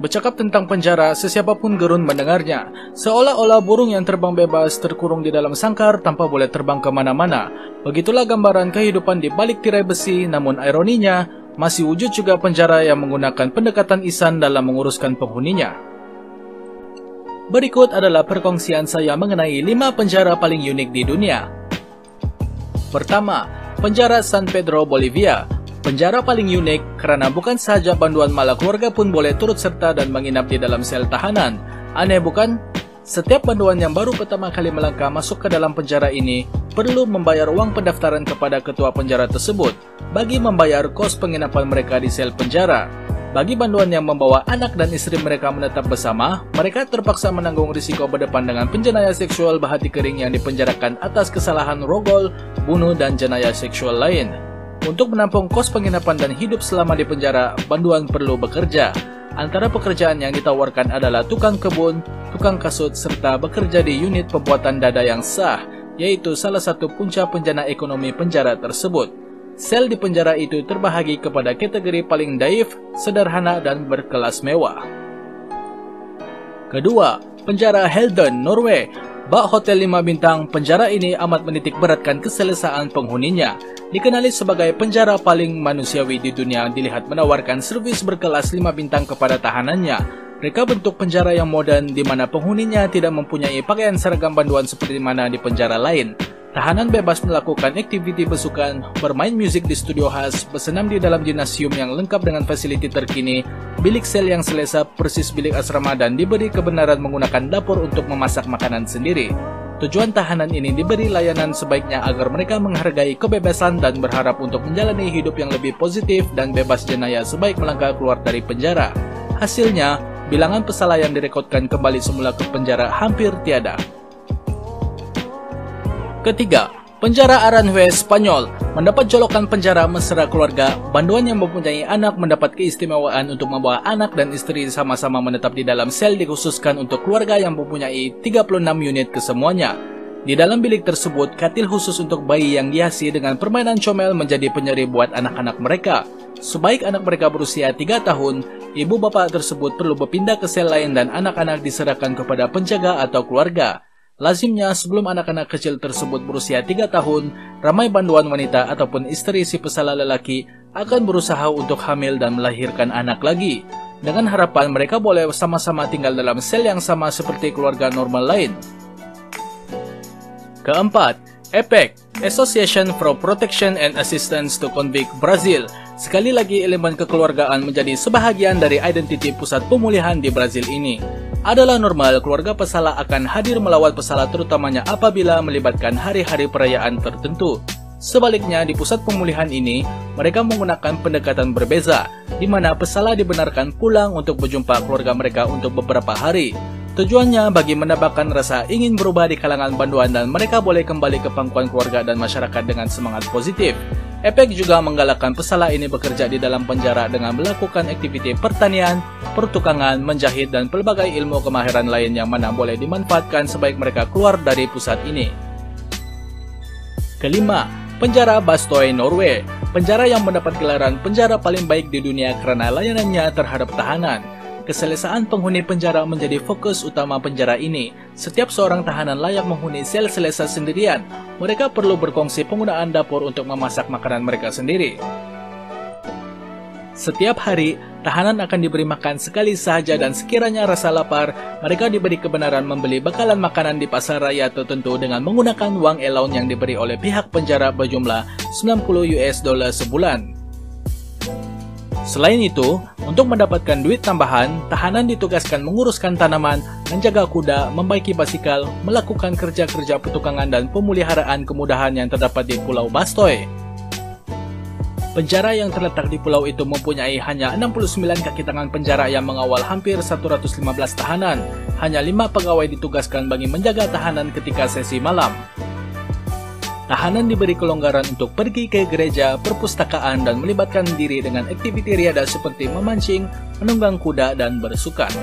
bercakap tentang penjara, sesiapapun gerun mendengarnya. Seolah-olah burung yang terbang bebas terkurung di dalam sangkar tanpa boleh terbang kemana-mana. Begitulah gambaran kehidupan di balik tirai besi, namun ironinya, masih wujud juga penjara yang menggunakan pendekatan ihsan dalam menguruskan penghuninya. Berikut adalah perkongsian saya mengenai 5 penjara paling unik di dunia. Pertama, Penjara San Pedro, Bolivia. Penjara paling unik karena bukan sahaja banduan malah keluarga pun boleh turut serta dan menginap di dalam sel tahanan. Aneh bukan? Setiap banduan yang baru pertama kali melangkah masuk ke dalam penjara ini perlu membayar uang pendaftaran kepada ketua penjara tersebut bagi membayar kos penginapan mereka di sel penjara. Bagi banduan yang membawa anak dan istri mereka menetap bersama, mereka terpaksa menanggung risiko berdepan dengan penjenayah seksual bahati kering yang dipenjarakan atas kesalahan rogol, bunuh, dan jenayah seksual lain. Untuk menampung kos penginapan dan hidup selama di penjara, banduan perlu bekerja. Antara pekerjaan yang ditawarkan adalah tukang kebun, tukang kasut, serta bekerja di unit pembuatan dada yang sah, yaitu salah satu punca penjana ekonomi penjara tersebut. Sel di penjara itu terbahagi kepada kategori paling daif, sederhana, dan berkelas mewah. Kedua, Penjara Halden, Norway. Bak Hotel 5 Bintang, penjara ini amat menitik beratkan keselesaan penghuninya. Dikenali sebagai penjara paling manusiawi di dunia, dilihat menawarkan servis berkelas 5 bintang kepada tahanannya. Mereka bentuk penjara yang modern di mana penghuninya tidak mempunyai pakaian seragam banduan seperti mana di penjara lain. Tahanan bebas melakukan aktiviti besukan, bermain musik di studio khas, bersenam di dalam gimnasium yang lengkap dengan fasiliti terkini, bilik sel yang selesa persis bilik asrama, dan diberi kebenaran menggunakan dapur untuk memasak makanan sendiri. Tujuan tahanan ini diberi layanan sebaiknya agar mereka menghargai kebebasan dan berharap untuk menjalani hidup yang lebih positif dan bebas jenayah sebaik melangkah keluar dari penjara. Hasilnya, bilangan pesalah yang direkodkan kembali semula ke penjara hampir tiada. Ketiga, Penjara Aranjuez, Spanyol. Mendapat jolokan penjara mesra keluarga, banduan yang mempunyai anak mendapat keistimewaan untuk membawa anak dan istri sama-sama menetap di dalam sel dikhususkan untuk keluarga yang mempunyai 36 unit kesemuanya. Di dalam bilik tersebut, katil khusus untuk bayi yang dihiasi dengan permainan comel menjadi penyeri buat anak-anak mereka. Sebaik anak mereka berusia 3 tahun, ibu bapak tersebut perlu berpindah ke sel lain dan anak-anak diserahkan kepada penjaga atau keluarga. Lazimnya sebelum anak-anak kecil tersebut berusia 3 tahun, ramai banduan wanita ataupun istri si pesalah lelaki akan berusaha untuk hamil dan melahirkan anak lagi, dengan harapan mereka boleh sama-sama tinggal dalam sel yang sama seperti keluarga normal lain. Keempat, APEC, Association for Protection and Assistance to Convict, Brazil. Sekali lagi elemen kekeluargaan menjadi sebahagian dari identiti pusat pemulihan di Brazil ini. Adalah normal keluarga pesalah akan hadir melawat pesalah terutamanya apabila melibatkan hari-hari perayaan tertentu. Sebaliknya di pusat pemulihan ini, mereka menggunakan pendekatan berbeza, di mana pesalah dibenarkan pulang untuk berjumpa keluarga mereka untuk beberapa hari. Tujuannya bagi menambahkan rasa ingin berubah di kalangan banduan dan mereka boleh kembali ke pangkuan keluarga dan masyarakat dengan semangat positif. APEC juga menggalakkan pesalah ini bekerja di dalam penjara dengan melakukan aktiviti pertanian, pertukangan, menjahit, dan pelbagai ilmu kemahiran lain yang mana boleh dimanfaatkan sebaik mereka keluar dari pusat ini. Kelima, Penjara Bastøy, Norway. Penjara yang mendapat gelaran penjara paling baik di dunia karena layanannya terhadap tahanan. Keselesaan penghuni penjara menjadi fokus utama penjara ini. Setiap seorang tahanan layak menghuni sel selesa sendirian. Mereka perlu berkongsi penggunaan dapur untuk memasak makanan mereka sendiri. Setiap hari, tahanan akan diberi makan sekali sahaja dan sekiranya rasa lapar, mereka diberi kebenaran membeli bekalan makanan di pasar raya tertentu dengan menggunakan uang allowance yang diberi oleh pihak penjara berjumlah $90 sebulan. Selain itu, untuk mendapatkan duit tambahan, tahanan ditugaskan menguruskan tanaman, menjaga kuda, membaiki basikal, melakukan kerja-kerja petukangan dan pemeliharaan kemudahan yang terdapat di Pulau Bastøy. Penjara yang terletak di pulau itu mempunyai hanya 69 kaki tangan penjara yang mengawal hampir 115 tahanan. Hanya 5 pegawai ditugaskan bagi menjaga tahanan ketika sesi malam. Tahanan diberi kelonggaran untuk pergi ke gereja, perpustakaan, dan melibatkan diri dengan aktiviti riada seperti memancing, menunggang kuda, dan bersukan.